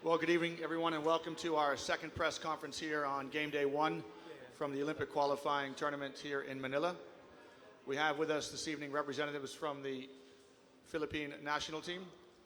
Well, good evening, everyone, and welcome to our second press conference here on game day one from the Olympic Qualifying Tournament here in Manila. We have with us this evening representatives from the Philippine national team.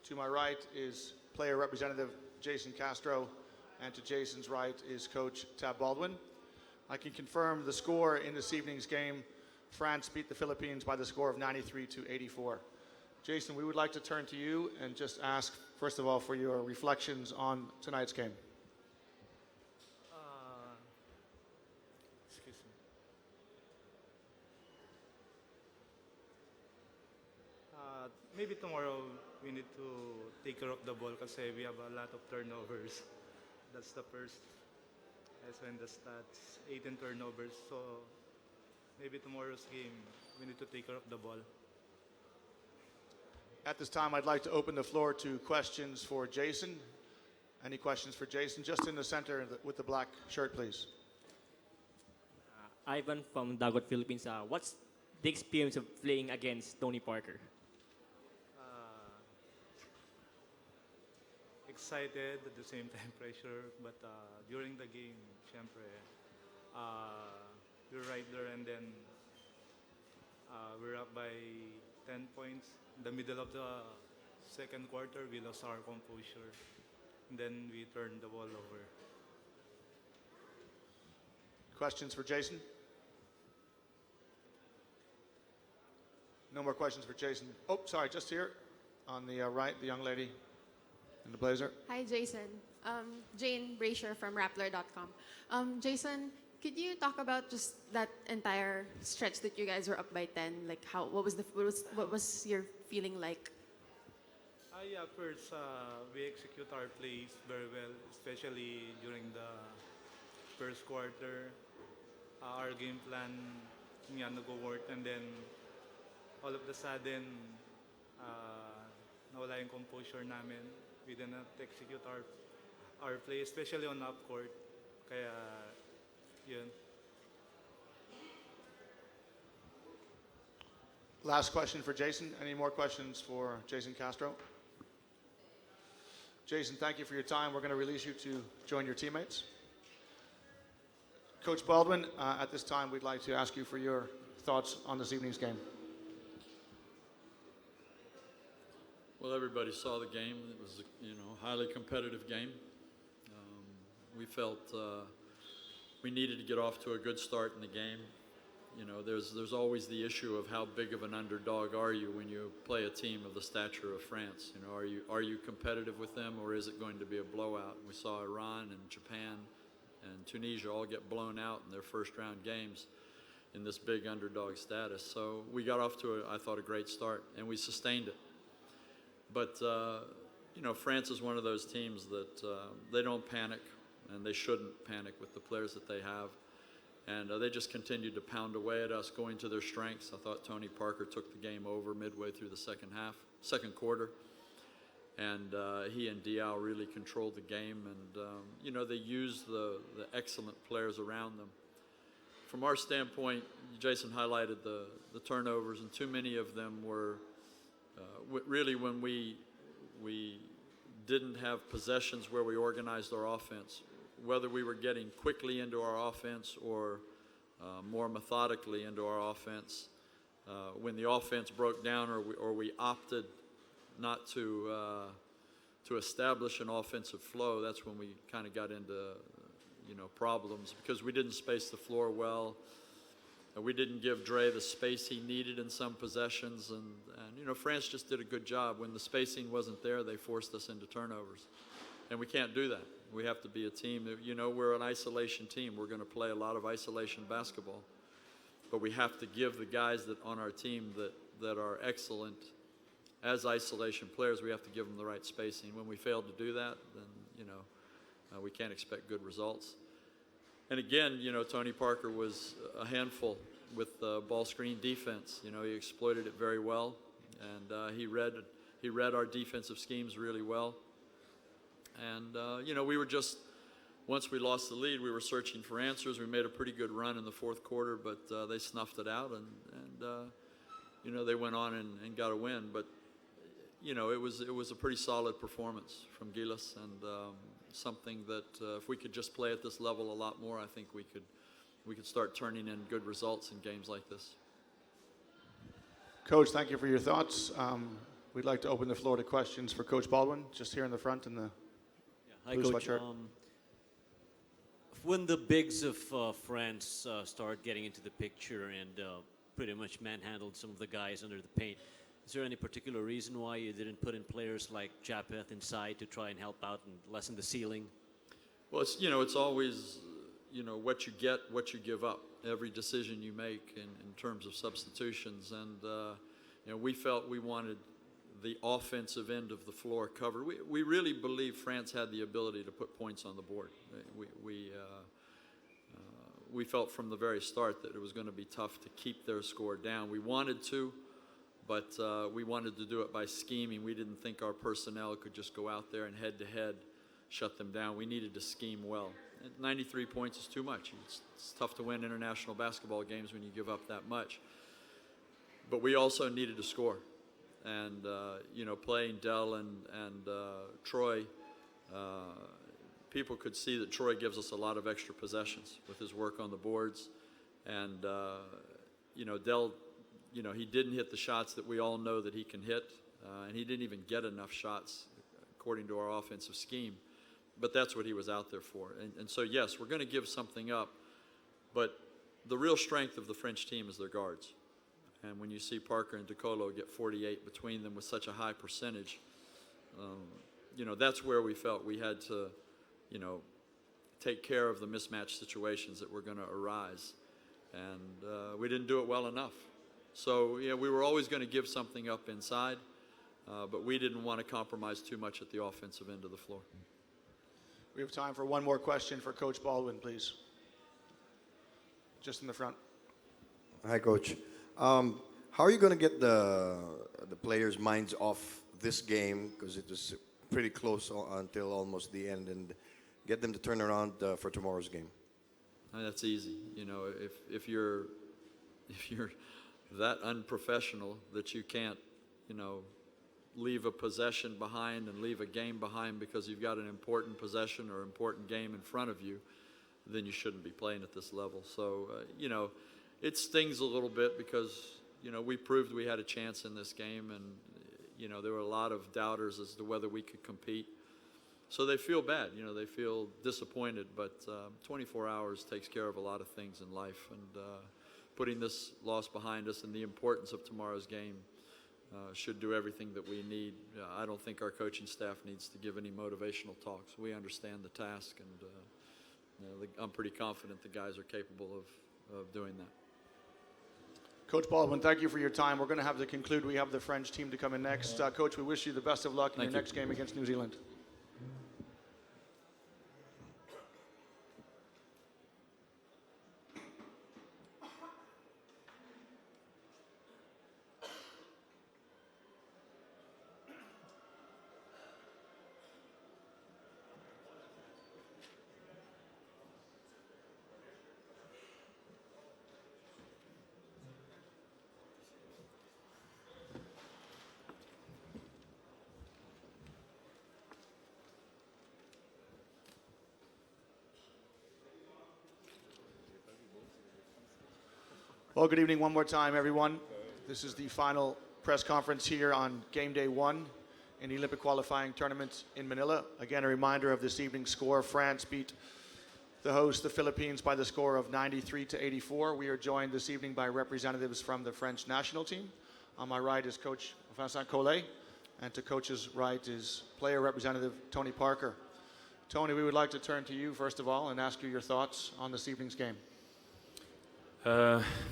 To my right is player representative Jason Castro, and to Jason's right is coach Tab Baldwin. I can confirm the score in this evening's game. France beat the Philippines by the score of 93-84. Jason, we would like to turn to you and just ask, first of all, for your reflections on tonight's game. Excuse me. Maybe tomorrow we need to take care of the ball because we have a lot of turnovers. That's the first. As in the stats, 18 turnovers. So maybe tomorrow's game we need to take care of the ball. At this time, I'd like to open the floor to questions for Jason. Any questions for Jason? Just in the center with the black shirt, please. Ivan from Dagot, Philippines. What's the experience of playing against Tony Parker? Excited at the same time pressure, but during the game, syempre, we're right there and then we're up by 10 points. In the middle of the second quarter, we lost our composure. And then we turned the ball over. Questions for Jason? No more questions for Jason. Oh, sorry, just here on the right, the young lady in the blazer. Hi, Jason. Jane Brasher from Rappler.com. Jason, could you talk about just that entire stretch that you guys were up by 10? Like, what was your feeling like? Yeah, first, we execute our plays very well, especially during the first quarter. Our game plan nga nag-work, and then all of a sudden, nawala yung composure namin. We did not execute our play, especially on up court. Kaya, yun. Last question for Jason. Any more questions for Jason Castro? Jason, thank you for your time. We're going to release you to join your teammates. Coach Baldwin, at this time, we'd like to ask you for your thoughts on this evening's game. Well, everybody saw the game. It was a highly competitive game. We felt we needed to get off to a good start in the game. You know, there's always the issue of how big of an underdog are you when you play a team of the stature of France. You know, are you competitive with them, or is it going to be a blowout? We saw Iran and Japan and Tunisia all get blown out in their first round games in this big underdog status. So we got off to I thought a great start, and we sustained it. But France is one of those teams that they don't panic, and they shouldn't panic with the players that they have. And they just continued to pound away at us, going to their strengths. I thought Tony Parker took the game over midway through the second quarter. And he and Diao really controlled the game. And, they used the excellent players around them. From our standpoint, Jason highlighted the turnovers, and too many of them were really when we didn't have possessions where we organized our offense. Whether we were getting quickly into our offense or more methodically into our offense, when the offense broke down or we opted not to establish an offensive flow, that's when we kind of got into problems, because we didn't space the floor well. We didn't give Dre the space he needed in some possessions, and France just did a good job. When the spacing wasn't there, they forced us into turnovers, and we can't do that. We have to be a team. We're an isolation team. We're going to play a lot of isolation basketball, but we have to give the guys that on our team that are excellent as isolation players, we have to give them the right spacing. When we fail to do that, then we can't expect good results. And again, Tony Parker was a handful with ball screen defense. He exploited it very well, and he read our defensive schemes really well. And, we were just, once we lost the lead, we were searching for answers. We made a pretty good run in the fourth quarter, but they snuffed it out, and they went on and got a win. But, you know, it was a pretty solid performance from Gilas, and something that if we could just play at this level a lot more, I think we could start turning in good results in games like this. Coach, thank you for your thoughts. We'd like to open the floor to questions for Coach Baldwin, just here in the front in the Hi, blue Coach. sweatshirt. When the bigs of France start getting into the picture and pretty much manhandled some of the guys under the paint, is there any particular reason why you didn't put in players like Japeth inside to try and help out and lessen the ceiling? Well, it's always, what you get, what you give up. Every decision you make in terms of substitutions, and we felt we wanted the offensive end of the floor covered. We really believe France had the ability to put points on the board. We felt from the very start that it was going to be tough to keep their score down. We wanted to, but we wanted to do it by scheming. We didn't think our personnel could just go out there and head-to-head shut them down. We needed to scheme well. And 93 points is too much. It's tough to win international basketball games when you give up that much. But we also needed to score. And, playing Dell and Troy, people could see that Troy gives us a lot of extra possessions with his work on the boards. And, Dell, he didn't hit the shots that we all know that he can hit. And he didn't even get enough shots according to our offensive scheme. But that's what he was out there for. And so, yes, we're going to give something up. But the real strength of the French team is their guards. And when you see Parker and DeColo get 48 between them with such a high percentage, that's where we felt we had to, take care of the mismatch situations that were going to arise. And we didn't do it well enough. So, we were always going to give something up inside, but we didn't want to compromise too much at the offensive end of the floor. We have time for one more question for Coach Baldwin, please. Just in the front. Hi, Coach. How are you going to get the players' minds off this game, because it was pretty close until almost the end, and get them to turn around for tomorrow's game? That's easy. If you're that unprofessional that you can't, leave a possession behind and leave a game behind because you've got an important possession or important game in front of you, then you shouldn't be playing at this level. So, it stings a little bit because, we proved we had a chance in this game, and, there were a lot of doubters as to whether we could compete. So they feel bad, they feel disappointed, but 24 hours takes care of a lot of things in life, and putting this loss behind us and the importance of tomorrow's game should do everything that we need. I don't think our coaching staff needs to give any motivational talks. We understand the task, and I'm pretty confident the guys are capable of doing that. Coach Baldwin, thank you for your time. We're going to have to conclude. We have the French team to come in next. Coach, we wish you the best of luck in your next game against New Zealand. Well, good evening one more time, everyone. This is the final press conference here on game day 1 in the Olympic Qualifying Tournament in Manila. Again, a reminder of this evening's score. France beat the host, the Philippines, by the score of 93-84. We are joined this evening by representatives from the French national team. On my right is Coach Vincent Collet, and to Coach's right is player representative Tony Parker. Tony, we would like to turn to you first of all and ask you your thoughts on this evening's game.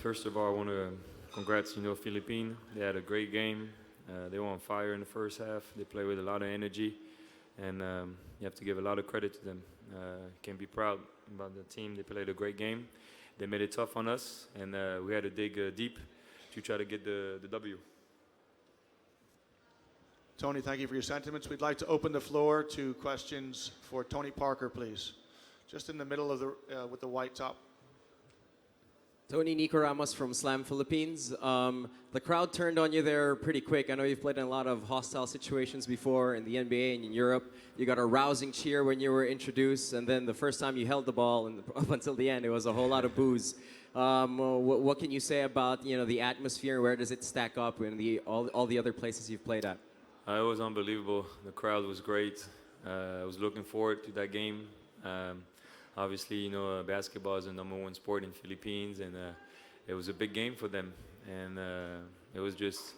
First of all, I want to congrats, Philippines. They had a great game. They were on fire in the first half. They played with a lot of energy, and you have to give a lot of credit to them. Can be proud about the team. They played a great game. They made it tough on us, and we had to dig deep to try to get the W. Tony, thank you for your sentiments. We'd like to open the floor to questions for Tony Parker, please. Just in the middle of the with the white top. Tony Nico Ramos from Slam Philippines. The crowd turned on you there pretty quick. I know you've played in a lot of hostile situations before in the NBA and in Europe. You got a rousing cheer when you were introduced, and then the first time you held the ball and up until the end, it was a whole lot of boos. What can you say about the atmosphere? Where does it stack up in all the other places you've played at? It was unbelievable. The crowd was great. I was looking forward to that game. Obviously, basketball is the #1 sport in Philippines, and it was a big game for them. And it was just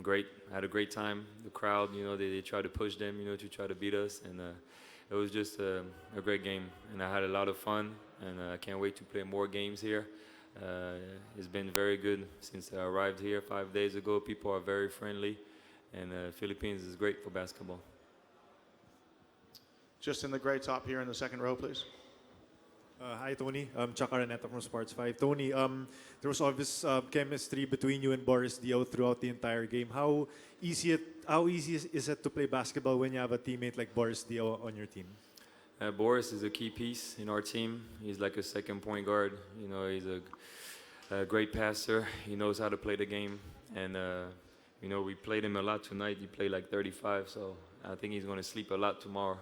great. I had a great time. The crowd, they tried to push them, to try to beat us, and it was just a great game. And I had a lot of fun, and I can't wait to play more games here. It's been very good since I arrived here 5 days ago. People are very friendly, and Philippines is great for basketball. Just in the gray top here in the second row, please. Hi, Tony. Chuck Araneta from Sports 5. Tony, there was obvious chemistry between you and Boris Dio throughout the entire game. How easy is it to play basketball when you have a teammate like Boris Dio on your team? Boris is a key piece in our team. He's like a second point guard. He's a great passer. He knows how to play the game. And, we played him a lot tonight. He played like 35, so I think he's going to sleep a lot tomorrow.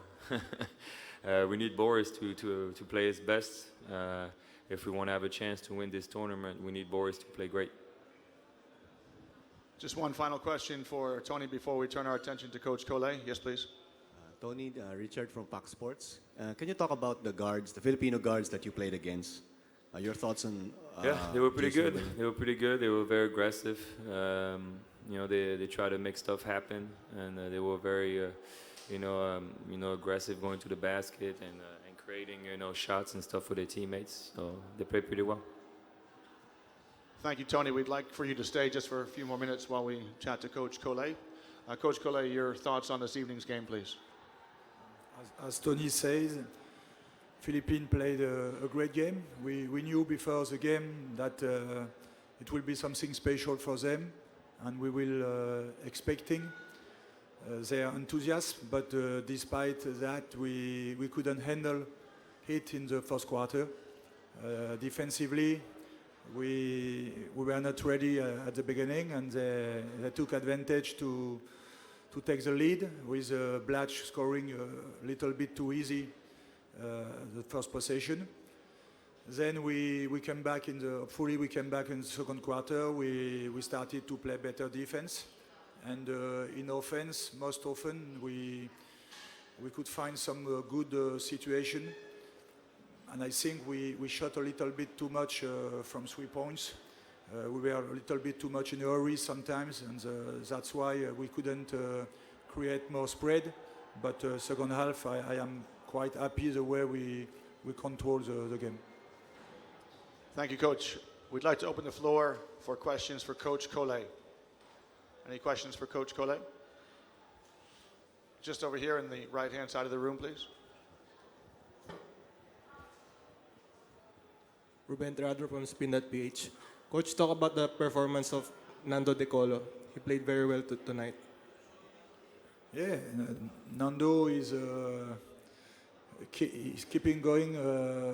We need Boris to play his best. If we want to have a chance to win this tournament, we need Boris to play great. Just one final question for Tony before we turn our attention to Coach Collet. Yes, please. Tony, Richard from Fox Sports. Can you talk about the guards, the Filipino guards that you played against? Your thoughts on? Yeah, they were pretty Jason good. Williams? They were pretty good. They were very aggressive. They try to make stuff happen, and they were very, aggressive going to the basket and creating, shots and stuff for their teammates. So they played pretty well. Thank you, Tony. We'd like for you to stay just for a few more minutes while we chat to Coach Collet. Coach Collet, your thoughts on this evening's game, please. As Tony says, Philippines played a great game. We knew before the game that it will be something special for them, and we will expecting their enthusiasm. But despite that, we couldn't handle it in the first quarter. Defensively, we were not ready at the beginning, and they took advantage to take the lead with Blatch scoring a little bit too easy the first possession. Then we came back hopefully we came back in the second quarter. We started to play better defense, and in offense, most often we could find some good situation. And I think we shot a little bit too much from 3 points. We were a little bit too much in a hurry sometimes, and that's why we couldn't create more spread. But second half, I am quite happy the way we control the game. Thank you, Coach. We'd like to open the floor for questions for Coach Collet. Any questions for Coach Collet? Just over here in the right-hand side of the room, please. Ruben Teradro from Spin.ph. Coach, talk about the performance of Nando De Colo. He played very well tonight. Yeah, Nando is he's keeping going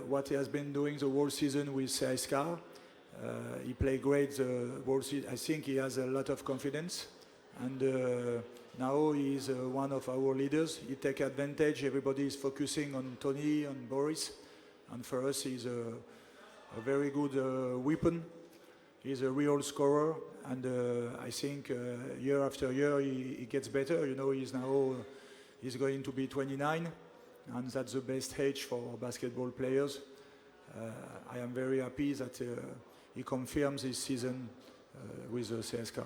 what he has been doing the whole season with CSKA. He played great the whole season. I think he has a lot of confidence, and now he is one of our leaders. He takes advantage. Everybody is focusing on Tony, on Boris, and for us, he's a very good weapon. He's a real scorer, and I think year after year he gets better. He's going to be 29, and that's the best age for basketball players. I am very happy that he confirms this season with CSKA.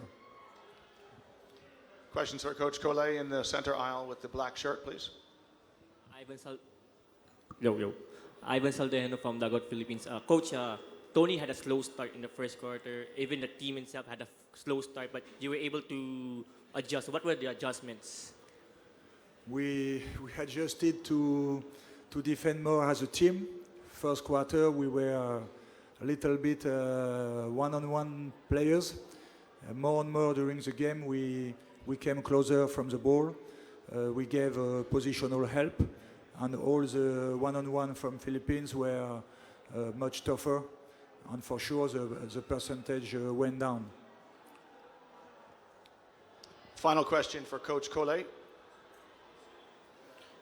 Questions for Coach Collet in the center aisle with the black shirt, please. Ivan Saldeno from Dagot, Philippines. Coach, Tony had a slow start in the first quarter. Even the team itself had a slow start, but you were able to adjust. What were the adjustments? We adjusted to defend more as a team. First quarter, we were a little bit one-on-one players. More and more during the game, we came closer from the ball. We gave positional help, and all the one-on-one from Philippines were much tougher. and for sure the percentage went down. Final question for Coach Collet.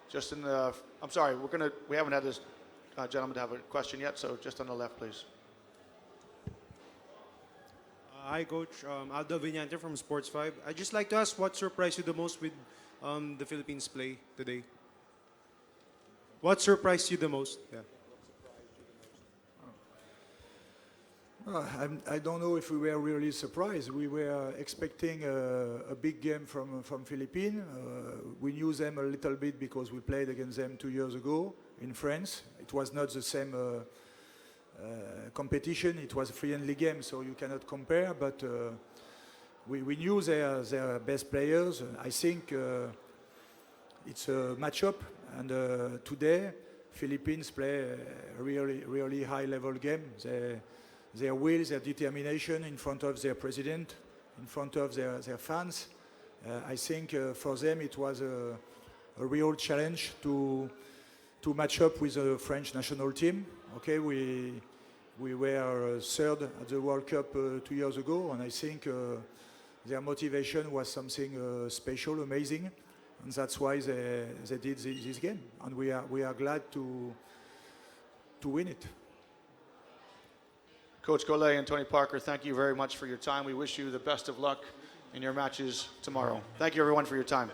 Just in the, I'm sorry, we haven't had this gentleman have a question yet, so just on the left, please. Hi, Coach. Aldo Viñante from Sports 5. I'd just like to ask what surprised you the most with the Philippines play today? What surprised you the most? Yeah. I don't know if we were really surprised. We were expecting a big game from Philippines. We knew them a little bit because we played against them 2 years ago in France. It was not the same competition. It was a friendly game, so you cannot compare. But we knew their best players. I think it's a matchup. And today, Philippines play a really high-level game. Their will, their determination in front of their president, in front of their fans. I think for them it was a real challenge to match up with the French national team. Okay, we were third at the World Cup 2 years ago, and I think their motivation was something special, amazing, and that's why they did this game. And we are glad to win it. Coach Collet and Tony Parker, thank you very much for your time. We wish you the best of luck in your matches tomorrow. Thank you, everyone, for your time.